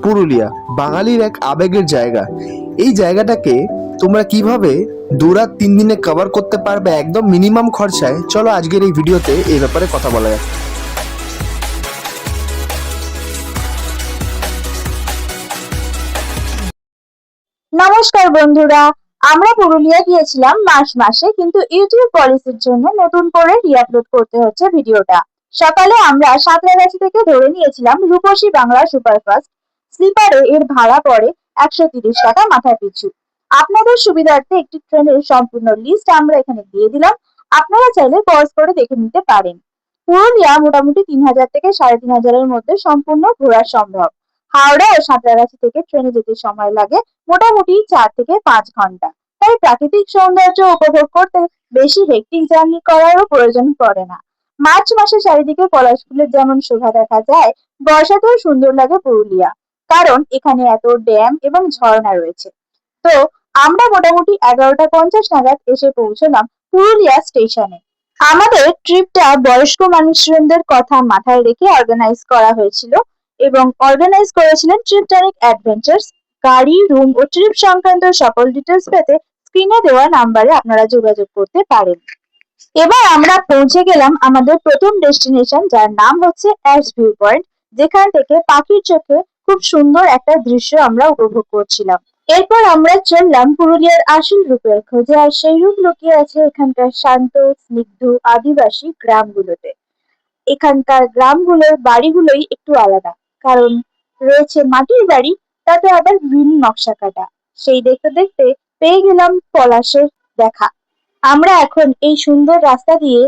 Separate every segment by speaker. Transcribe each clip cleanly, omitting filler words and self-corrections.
Speaker 1: পুরুলিয়া বাঙালির এক আবেগের জায়গা। এই জায়গাটাকে তোমরা কিভাবে 2 রাত 3 দিনে কভার করতে পারবে একদম মিনিমাম খরচায়, চলো আজকের এই ভিডিওতে এই ব্যাপারে কথা বলা যাক।
Speaker 2: নমস্কার বন্ধুরা, আমরা পুরুলিয়া গিয়েছিলাম মার্চ মাসে, কিন্তু ইউটিউব পলিসির জন্য নতুন করে রিআপলোড করতে হচ্ছে ভিডিওটা। সকালে আমরা সাঁতরাগাছি থেকে ধরে নিয়েছিলাম রূপসী বাংলা সুপারফাস্ট স্লিপারে। এর ভাড়া পড়ে 130 টাকা মাথা পিছু। আপনাদের সুবিধার্থে একটি ট্রেনের সম্পূর্ণ লিস্ট আমরা এখানে দিয়ে দিলাম, আপনারা চাইলে পজ করে দেখে নিতে পারেন। পুরুলিয়া মোটামুটি 3000 থেকে 3500-এর মধ্যে সম্পূর্ণ ঘোরা সম্ভব। হাওড়া ও সাঁতরাগাছি থেকে ট্রেনে যেতে সময় লাগে মোটামুটি 4 থেকে 5 ঘন্টা। তাই প্রাকৃতিক সৌন্দর্য উপভোগ করতে বেশি হেক্টিক জার্নি করারও প্রয়োজন পড়ে না। মার্চ মাসে চারিদিকে পলাশ ফুলের যেমন শোভা দেখা যায়, বর্ষাতেও সুন্দর লাগে পুরুলিয়া, কারণ এখানে এত ড্যাম এবং ঝর্ণা রয়েছে। তো আমরা মোটামুটি 11:50 নাগাদ এসে পৌঁছলাম পুরুলিয়া স্টেশনে। আমাদের ট্রিপটা বয়স্ক মানুষজনদের কথা মাথায় রেখে অর্গানাইজ করা হয়েছিল এবং অর্গানাইজ করেছিলেন ট্রিপটানিক অ্যাডভেঞ্চার্স। গাড়ি, রুম ও ট্রিপ সংক্রান্ত সকল ডিটেলস পেতে স্ক্রিনে দেওয়া নাম্বারে আপনারা যোগাযোগ করতে পারেন। এবার আমরা পৌঁছে গেলাম আমাদের প্রথম ডেস্টিনেশন, যার নাম হচ্ছে অ্যাশ ভিউ পয়েন্ট, যেখান থেকে পাখির চোখে খুব সুন্দর একটা দৃশ্য আমরা উপভোগ করছিলাম। এরপর আমরা চললাম পুরুলিয়ার আসল রূপের খোঁজে, আর সেই রূপ লুকিয়ে আছে এখানকার শান্ত, স্নিগ্ধ আদিবাসী গ্রামগুলোতে। এখানকার গ্রামগুলোর বাড়িগুলোই একটু আলাদা, কারণ রয়েছে মাটির বাড়ি, তাতে আবার বিভিন্ন নকশা কাটা। সেই দেখতে দেখতে পেয়ে গেলাম পলাশের দেখা। আমরা এখন এই সুন্দর রাস্তা দিয়ে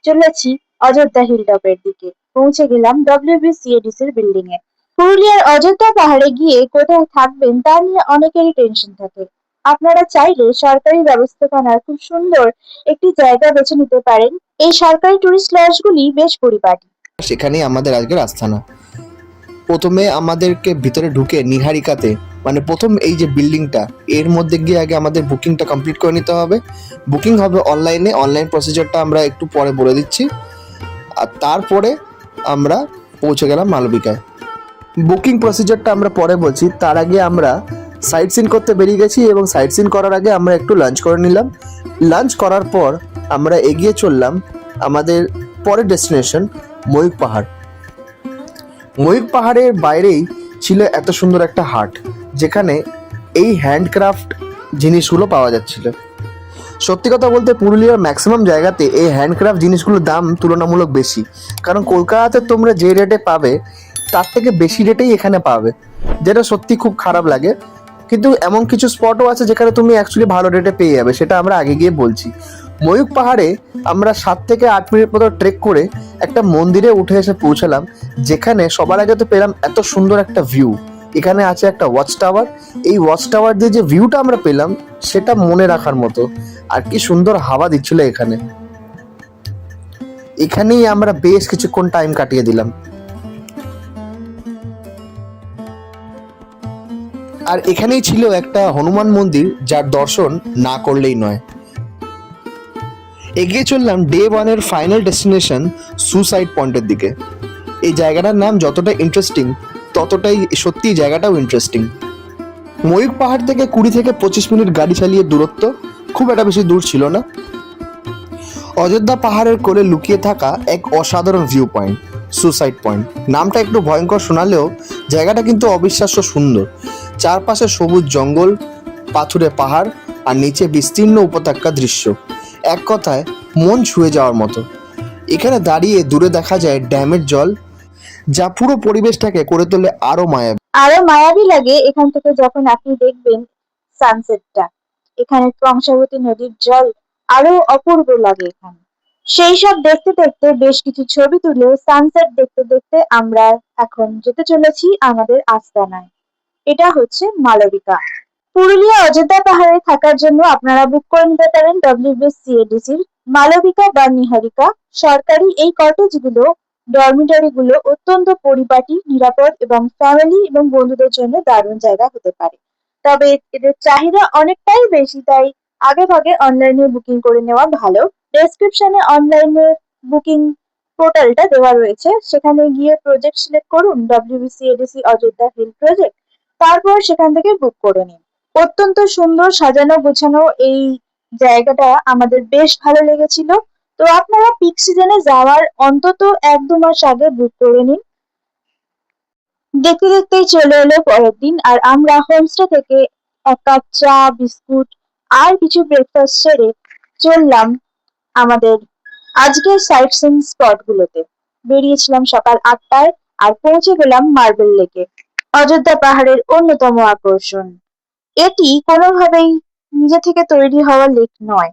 Speaker 2: চলেছি অযোধ্যা হিলটপের দিকে। পৌঁছে গেলাম WBCADC-র বিল্ডিং এ। পুরুলিয়ার অযোধ্যা পাহাড়ে গিয়ে কোথায় থাকবেন তা নিয়ে অনেকেরই টেনশন থাকে। আপনারা চাইলে সরকারি ব্যবস্থাপনার খুব সুন্দর একটি জায়গা বেছে নিতে পারেন। এই সরকারি টুরিস্ট লজগুলি বেশ পরিপাটি।
Speaker 1: সেখানেই আমাদের আজকের আস্থানা। প্রথমে আমাদেরকে ভিতরে ঢুকে নিহারিকাতে, মানে প্রথম এই যে বিল্ডিংটা, এর মধ্যে গিয়ে আগে আমাদের বুকিংটা কমপ্লিট করে নিতে হবে। বুকিং হবে অনলাইনে, অনলাইন প্রসিজারটা আমরা একটু পরে বলে দিচ্ছি। আর তারপরে আমরা পৌঁছে গেলাম মালবিকায়। বুকিং প্রসিজারটা আমরা পরে বলছি, তার আগে আমরা সাইট সিন করতে বেরিয়ে গেছি এবং সাইট সিন করার আগে আমরা একটু লাঞ্চ করে নিলাম। লাঞ্চ করার পর আমরা এগিয়ে চললাম আমাদের পরের ডেস্টিনেশন ময়ূর পাহাড়। ময়ূর পাহাড়ের বাইরেই ছিল এত সুন্দর একটা হাট, যেখানে এই হ্যান্ডক্রাফট জিনিসগুলো পাওয়া যাচ্ছিল। সত্যি কথা বলতে পুরুলিয়ার ম্যাক্সিমাম জায়গাতে এই হ্যান্ডক্রাফট জিনিসগুলোর দাম তুলনামূলক বেশি, কারণ কলকাতাতে তোমরা যে রেটে পাবে তার থেকে বেশি রেটেই এখানে পাবে, যেটা সত্যি খুব খারাপ লাগে। কিন্তু এমন কিছু স্পটও আছে যেখানে তুমি অ্যাকচুয়ালি ভালো রেটে পেয়ে যাবে, সেটা আমরা আগে গিয়ে বলছি। ময়ূর পাহাড়ে আমরা 7 থেকে 8 মিনিট মতো ট্রেক করে একটা মন্দিরে উঠে এসে পৌঁছালাম, যেখানে সবার আগে তো পেলাম এত সুন্দর একটা ভিউ। এখানে আছে একটা ওয়াচ টাওয়ার। এই ওয়াচ টাওয়ার দিয়ে যে ভিউটা আমরা পেলাম সেটা মনে রাখার মতো। আর কি সুন্দর হাওয়া দিচ্ছিল এখানে। এখানেই আমরা বেশ কিছুক্ষণ টাইম কাটিয়ে দিলাম। আর এখানেই ছিল একটা হনুমান মন্দির, যার দর্শন না করলেই নয়। এগিয়ে চললাম ডে 1-এর ফাইনাল ডেস্টিনেশন সুসাইড পয়েন্টের দিকে। এই জায়গাটার নাম যতটা ইন্টারেস্টিং, ততটাই সত্যি জায়গাটাও ইন্টারেস্টিং। ময়ূর পাহাড় থেকে 20 থেকে 25 মিনিট গাড়ি চালিয়ে দূরত্ব, খুব একটা বেশি দূর ছিল না। অযোধ্যা পাহাড়ের কোলে লুকিয়ে থাকা এক অসাধারণ ভিউ পয়েন্ট সুসাইড পয়েন্ট। নামটা একটু ভয়ঙ্কর শোনালেও জায়গাটা কিন্তু অবিশ্বাস্য সুন্দর। চারপাশে সবুজ জঙ্গল, পাথুরে পাহাড় আর নিচে বিস্তীর্ণ উপত্যকা দৃশ্য, এক কথায় মন ছুঁয়ে যাওয়ার মতো। এখানে দাঁড়িয়ে দূরে দেখা যায় ড্যামের জল, যা পুরো পরিবেশটাকে করে তোলে
Speaker 2: আরো মায়াবী লাগে এখান থেকে যখন আপনি দেখবেন সানসেটটা। এখানে কংসাবতী নদীর জল আরো অপূর্ব লাগে এখানে। সেই সব দেখতে দেখতে বেশ কিছু ছবি তুলে সানসেট দেখতে দেখতে আমরা এখন যেতে চলেছি আমাদের আস্তানায়। এটা হচ্ছে মালবিকা। পুরুলিয়া অযোধ্যা পাহাড়ে থাকার জন্য আপনারা বুক করে নিতে পারেন WBCADC-র মালবিকা বা নিহারিকা। সরকারি এই কটেজগুলো, ডরমিটরিগুলো অত্যন্ত পরিপাটি, নিরাপদ এবং ফ্যামিলি এবং বন্ধুদের জন্য দারুণ জায়গা হতে পারে। তবে এদের চাহিদা অনেকটাই বেশি, তাই আগে ভাগে অনলাইনে বুকিং করে নেওয়া ভালো। ডেসক্রিপশনে অনলাইনে বুকিং পোর্টালটা দেওয়া রয়েছে, সেখানে গিয়ে প্রজেক্ট সিলেক্ট করুন WBC ADC Ayodhya hill project, তারপর সেখান থেকে বুক করে নিন। অত্যন্ত সুন্দর সাজানো গোছানো এই জায়গাটা আমাদের বেশ ভালো লেগেছিল। তো আপনারা পিক সিজনে যাওয়ার অন্তত 1-2 মাস আগে বুক করে নিন। দেখতে দেখতেই চলে এলো পরের দিন, আর আমরা হোমস্টে থেকে 1 কাপ চা, বিস্কুট আর কিছু ব্রেকফাস্ট সেরে চললাম আমাদের আজকের সাইট সিইং স্পট গুলোতে। বেরিয়েছিলাম সকাল 8টায় আর পৌঁছে গেলাম মার্বেল লেকে, অযোধ্যা পাহাড়ের অন্যতম আকর্ষণ। এটি কোনোভাবেই নিজে থেকে তৈরি হওয়া লেক নয়,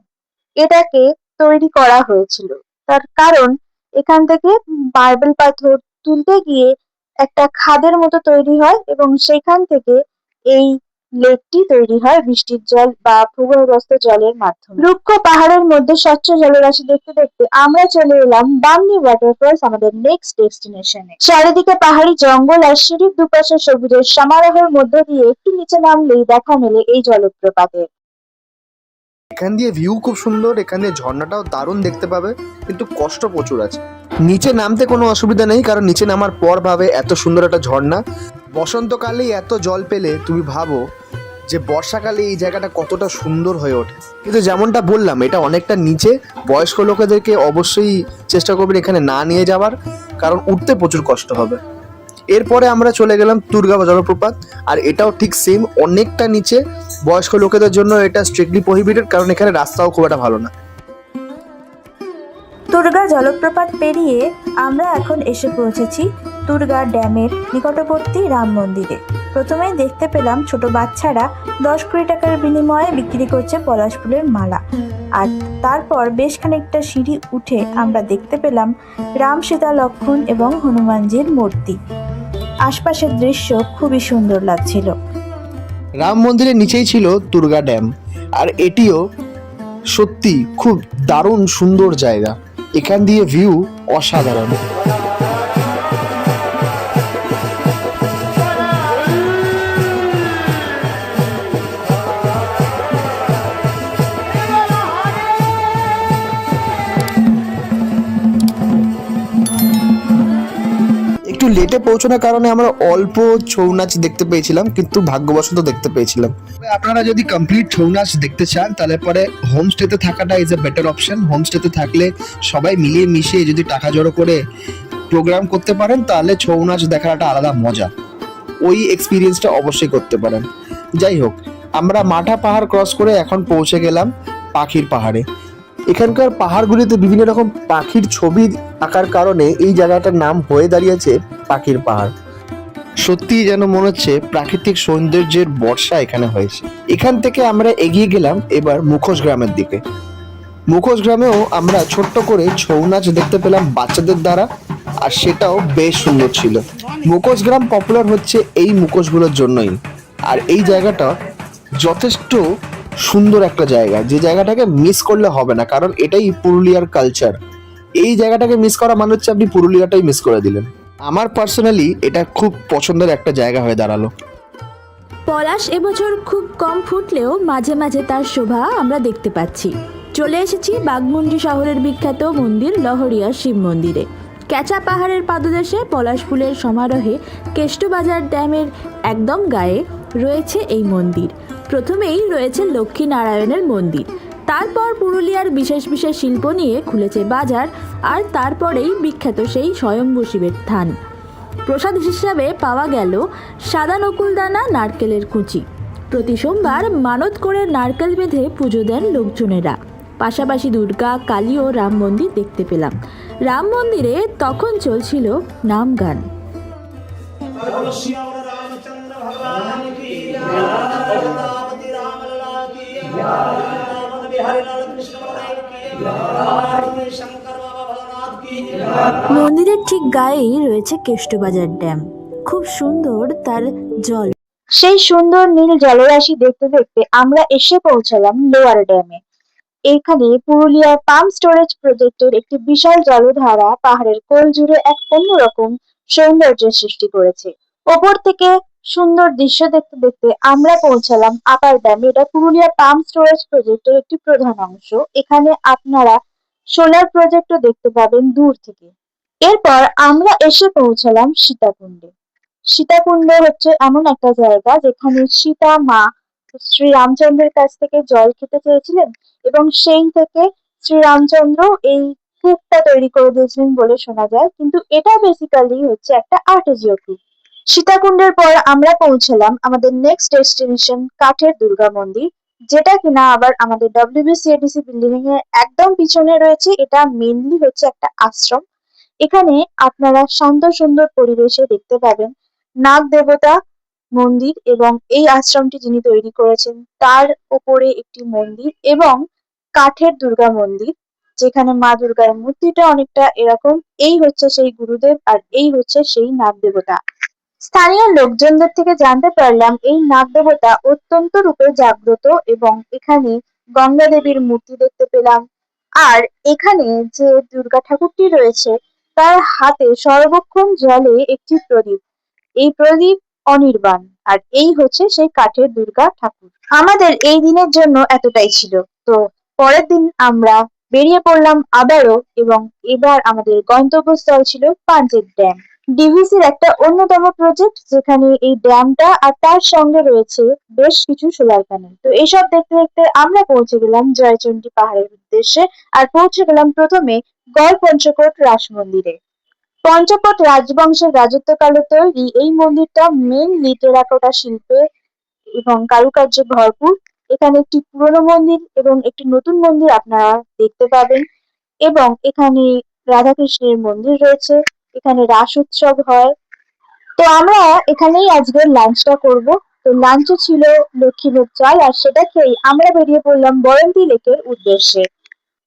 Speaker 2: এটাকে তৈরি করা হয়েছিল। তার কারণ এখান থেকে মার্বেল পাথর তুলতে গিয়ে একটা খাদের মতো তৈরি হয় এবং সেখান থেকে এই লেকটি তৈরি হয় বৃষ্টির জল বা ভূগর্ভস্থ জলের মাধ্যমে। রুক্ষ পাহাড়ের মধ্যে স্বচ্ছ জলরাশি দেখতে দেখতে আমরা চলে এলাম বামনি ওয়াটারফলস, আমাদের নেক্সট ডেস্টিনেশনে। চারিদিকে পাহাড়ি জঙ্গল আর সিঁড়ির দুপাশে সবুজের সমারোহের মধ্য দিয়ে একটু নিচে নামলেই দেখা মেলে এই জলপ্রপাতের।
Speaker 1: এখান দিয়ে ভিউ খুব সুন্দর, এখান দিয়ে ঝর্ণাটাও দারুণ দেখতে পাবে, কিন্তু কষ্ট প্রচুর আছে। নিচে নামতে কোনো অসুবিধা নেই, কারণ নিচে নামার পর ভাবে এত সুন্দর একটা ঝর্ণা। বসন্তকালেই এত জল পেলে তুমি ভাবো যে বর্ষাকালে এই জায়গাটা কতটা সুন্দর হয়ে ওঠে। কিন্তু যেমনটা বললাম, এটা অনেকটা নিচে, বয়স্ক লোকেদেরকে অবশ্যই চেষ্টা করবেন এখানে না নিয়ে যাওয়ার, কারণ উঠতে প্রচুর কষ্ট হবে। এরপরে আমরা চলে গেলাম তুর্গা জলপ্রপাত, আর এটাও ঠিক সেম, অনেকটা নিচে। বয়স্ক লোকেদের জন্য এটা স্ট্রিক্টলি প্রহিবিটেড, কারণ এখানে রাস্তাও খুব একটা ভালো না।
Speaker 3: তুর্গা জলপ্রপাত পেরিয়ে আমরা এখন এসে পৌঁছেছি তুর্গা ড্যামের নিকটবর্তী রাম মন্দিরে। প্রথমেই দেখতে পেলাম ছোট বাচ্চারা 10 কোটি টাকার বিনিময়ে বিক্রি করছে পলাশ ফুলের মালা, আর তারপর বেশ খানিকটা সিঁড়ি উঠে আমরা দেখতে পেলাম রাম, সীতা, লক্ষ্মণ এবং হনুমানজির মূর্তি। আশপাশের দৃশ্য খুবই সুন্দর লাগছিল।
Speaker 1: রাম মন্দিরের নিচেই ছিল তুর্গা ড্যাম, আর এটিও সত্যি খুব দারুণ সুন্দর জায়গা। এখান দিয়ে ভিউ অসাধারণ। একটু লেটে পৌঁছানোর কারণে আমরা অল্প ছৌ নাচ দেখতে পেয়েছিলাম, কিন্তু ভাগ্যবশত দেখতে পেয়েছিলাম। আপনারা যদি কমপ্লিট ছৌ নাচ দেখতে চান, তাহলে পরে হোমস্টেতে থাকাটা ইজ এ বেটার অপশন। হোমস্টেতে থাকলে সবাই মিলিয়ে মিশিয়ে যদি টাকা জড়ো করে প্রোগ্রাম করতে পারেন, তাহলে ছৌ নাচ দেখার একটা আলাদা মজা, ওই এক্সপিরিয়েন্সটা অবশ্যই করতে পারেন। যাই হোক, আমরা মাঠা পাহাড় ক্রস করে এখন পৌঁছে গেলাম পাখির পাহাড়ে। এখানকার পাহাড়গুলিতে বিভিন্ন রকম পাখির ছবি আঁকার কারণে এই জায়গাটার নাম হয়ে দাঁড়িয়েছে পাখির পাহাড়। সত্যিই যেন মনে হচ্ছে প্রাকৃতিক সৌন্দর্যের বর্ষা এখানে হয়েছে। এখান থেকে আমরা এগিয়ে গেলাম এবার মুখোশ গ্রামের দিকে। মুখোশ গ্রামেও আমরা ছোট্ট করে ছৌ নাচ দেখতে পেলাম বাচ্চাদের দ্বারা, আর সেটাও বেশ সুন্দর ছিল। মুখোশ গ্রাম পপুলার হচ্ছে এই মুখোশগুলোর জন্যই, আর এই জায়গাটা যথেষ্ট সুন্দর একটা জায়গা, যে জায়গাটাকে মিস করলে হবে না, কারণ এটাই পুরুলিয়ার কালচার। এই জায়গাটাকে মিস করা মানে হচ্ছে আপনি পুরুলিয়াটাই মিস করে দিলেন। আমার পার্সোনালি এটা খুব পছন্দের একটা জায়গা হয়ে দাঁড়ালো।
Speaker 3: পলাশ এবছর খুব কম ফুটলেও মাঝে মাঝে তার শোভা আমরা দেখতে পাচ্ছি। চলে এসেছি বাঘমুন্ডি শহরের বিখ্যাত মন্দির লহরিয়া শিব মন্দিরে। ক্যাচা পাহাড়ের পাদদেশে পলাশ ফুলের সমারোহে কেষ্টবাজার ড্যামের একদম গায়ে রয়েছে এই মন্দির। প্রথমেই রয়েছে লক্ষ্মী নারায়ণের মন্দির, তারপর পুরুলিয়ার বিশেষ বিশেষ শিল্প নিয়ে খুলেছে বাজার, আর তারপরেই বিখ্যাত সেই স্বয়ম্ভু শিবের থান। প্রসাদ হিসাবে পাওয়া গেল সাদা নকুলদানা, নারকেলের কুচি। প্রতি সোমবার মানত করে নারকেল বেঁধে পুজো দেন লোকজনেরা। পাশাপাশি দুর্গা, কালী ও রাম মন্দির দেখতে পেলাম। রাম মন্দিরে তখন চলছিল নাম গান। মন্দিরের ঠিক গায়েই রয়েছে কেষ্টবাজার ড্যাম, খুব সুন্দর তার জল।
Speaker 2: সেই সুন্দর নীল জলরাশি দেখতে দেখতে আমরা এসে পৌঁছালাম লোয়ার ড্যামে। এখানে পুরুলিয়ার পাম্প স্টোরেজ প্রজেক্টের একটি বিশাল জলধারা পাহাড়ের কোল জুড়ে এক অন্যরকম সৌন্দর্যের সৃষ্টি করেছে। ওপর থেকে সুন্দর দৃশ্য দেখতে দেখতে আমরা পৌঁছালাম আপার ড্যামে। এটা পুরুলিয়া পাম্প স্টোরেজ প্রজেক্টের একটি প্রধান অংশ। এখানে আপনারা সোলার প্রজেক্টও দেখতে পাবেন দূর থেকে। এরপর আমরা এসে পৌঁছালাম সীতাকুণ্ডে। সীতাকুণ্ড হচ্ছে এমন একটা জায়গা যেখানে সীতা মা শ্রীরামচন্দ্রের কাছ থেকে জল খেতে চেয়েছিলেন এবং সেই থেকে শ্রীরামচন্দ্র এই কূপটা তৈরি করে দিয়েছিলেন বলে শোনা যায়, কিন্তু এটা বেসিক্যালি হচ্ছে একটা আর্টেজিও কূপ। সীতাকুণ্ডের পর আমরা পৌঁছালাম আমাদের নেক্সট ডেস্টিনেশন কাঠের দুর্গা মন্দির, যেটা কিনা আবার আমাদের WBCADC বিল্ডিং এর একদম পিছনে রয়েছে। এটা মেইনলি হচ্ছে একটা আশ্রম। এখানে আপনারা শান্ত সুন্দর পরিবেশে দেখতে পাবেন নাগ দেবতা মন্দির এবং এই আশ্রমটি যিনি তৈরি করেছেন তার উপরে একটি মন্দির এবং কাঠের দুর্গা মন্দির, যেখানে মা দুর্গার মূর্তিটা অনেকটা এরকম। এই হচ্ছে সেই গুরুদেব আর এই হচ্ছে সেই নাগ দেবতা। স্থানীয় লোকজনদের থেকে জানতে পারলাম এই নাগ দেবতা অত্যন্ত রূপে জাগ্রত এবং এখানে গঙ্গা দেবীর মূর্তি দেখতে পেলাম। আর এখানে যে দুর্গা ঠাকুরটি রয়েছে তার হাতে সর্বক্ষণ জলে একটি প্রদীপ। এই প্রদীপ অনির্বাণ। আর এই হচ্ছে সেই কাঠের দুর্গা ঠাকুর। আমাদের এই দিনের জন্য এতটাই ছিল। তো পরের দিন আমরা বেরিয়ে পড়লাম আবারও এবং এবার আমাদের গন্তব্যস্থল ছিল পাঞ্চেত ড্যাম। ডিভিসির একটা অন্যতম প্রজেক্ট, যেখানে এই ড্যামটা আর তার সঙ্গে রয়েছে বেশ কিছু সোলার প্যানেল। তো এইসব দেখতে দেখতে আমরা পৌঁছে গেলাম জয়চণ্ডী পাহাড়ের উদ্দেশ্যে আর পৌঁছে গেলাম প্রথমে গড় পঞ্চকোট রাস মন্দিরে। পঞ্চকোট রাজবংশের রাজত্বকালে তৈরি এই মন্দিরটা মেইনলি টেরাকোটা শিল্পে এবং কারুকার্যে ভরপুর। এখানে একটি পুরনো মন্দির এবং একটি নতুন মন্দির আপনারা দেখতে পাবেন এবং এখানে রাধাকৃষ্ণের মন্দির রয়েছে। এখানে রাস উৎসব হয়। তো আমরা এখানেই আজকের লাঞ্চটা করব। তো লাঞ্চে ছিল লক্ষ্মীভোগ চাল আর সেটা খেয়েই আমরা বেরিয়ে পড়লাম বরন্তী লেকের উদ্দেশ্যে।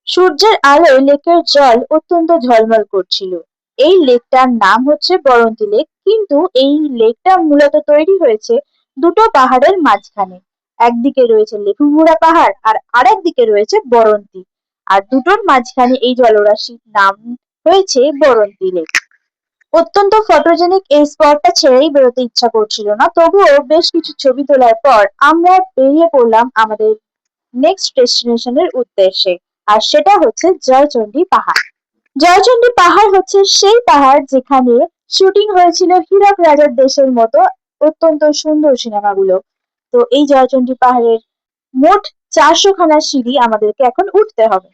Speaker 2: সূর্যের আলোয় লেকের জল অত্যন্ত ঝলমল করছিল। এই লেকটার নাম হচ্ছে বরন্তী লেক, কিন্তু এই লেকটা মূলত তৈরি হয়েছে দুটো পাহাড়ের মাঝখানে। একদিকে রয়েছে লেবুগুড়া পাহাড় আর আরেকদিকে রয়েছে বরন্তী, আর দুটোর মাঝখানে এই জলরাশির নাম হয়েছে বরন্তী লেক। অত্যন্ত ফটোজেনিক এই স্পটটা ছেড়েই বেরোতে ইচ্ছা করছিল না, তবুও বেশ কিছু ছবি তোলার পর আমরা বেরিয়ে পড়লাম আমাদের নেক্সট ডেস্টিনেশনের উদ্দেশ্যে, আর সেটা হচ্ছে জয়চণ্ডী পাহাড়। জয়চণ্ডী পাহাড় হচ্ছে সেই পাহাড় যেখানে শুটিং হয়েছিল হীরক রাজার দেশের মতো অত্যন্ত সুন্দর সিনেমাগুলো। তো এই জয়চণ্ডী পাহাড়ের মোট 400 খানা সিঁড়ি আমাদেরকে এখন উঠতে হবে।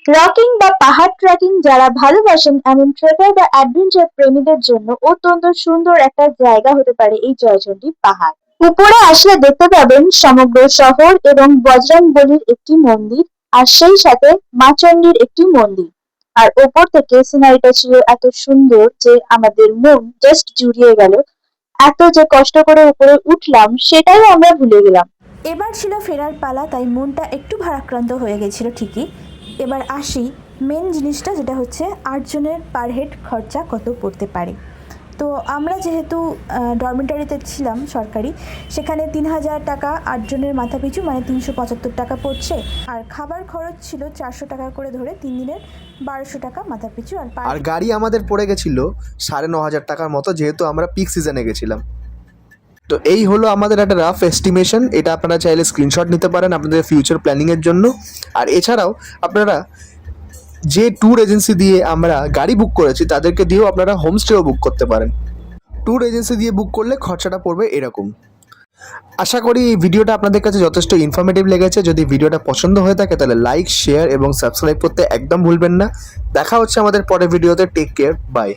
Speaker 2: রকিং বা পাহাড় ট্রেকিং যারা ভালোবাসেন এমন ট্রেকার বা অ্যাডভেঞ্চার প্রেমীদের জন্য অত্যন্ত সুন্দর একটা জায়গা হতে পারে এই জয়চণ্ডী পাহাড়। উপরে আসলে দেখতে পাবেন সমগ্র শহর এবং বজরংবলীর একটি মন্দির আর সেই সাথে মা চণ্ডীর একটি মন্দির। আর ওপর থেকে সিনারিটা ছিল এত সুন্দর যে আমাদের মন জাস্ট জুড়িয়ে গেল। এত যে কষ্ট করে উপরে উঠলাম সেটাই আমরা ভুলে গেলাম।
Speaker 3: এবার ছিল ফেরার পালা, তাই মনটা একটু ভারাক্রান্ত হয়ে গেছিল ঠিকই। এবার আসি মেন জিনিসটা, যেটা হচ্ছে 8 জনের পার হেড খরচা কত পড়তে পারে। তো আমরা যেহেতু ডরমিটারিতে ছিলাম সরকারি, সেখানে 3000 টাকা 8 জনের মাথা পিছু, মানে 375 টাকা পড়ছে। আর খাবার খরচ ছিল 400 টাকা করে ধরে 3 দিনের 1200 টাকা মাথা পিছু।
Speaker 1: আর গাড়ি আমাদের পড়ে গেছিল 9500 টাকার মতো, যেহেতু আমরা পিক সিজনে গেছিলাম। তো এই হলো আমাদের একটা রাফ এস্টিমেশন। এটা আপনারা চাইলে স্ক্রিনশট নিতে পারেন আপনাদের ফিউচার প্ল্যানিংয়ের জন্য। আর এছাড়াও আপনারা যে ট্যুর এজেন্সি দিয়ে আমরা গাড়ি বুক করেছি তাদেরকে দিয়েও আপনারা হোমস্টেও বুক করতে পারেন। ট্যুর এজেন্সি দিয়ে বুক করলে খরচাটা পড়বে এরকম। আশা করি এই ভিডিওটা আপনাদের কাছে যথেষ্ট ইনফরমেটিভ লেগেছে। যদি ভিডিওটা পছন্দ হয়ে থাকে তাহলে লাইক, শেয়ার এবং সাবস্ক্রাইব করতে একদম ভুলবেন না। দেখা হচ্ছে আমাদের পরের ভিডিওতে। Take care, by.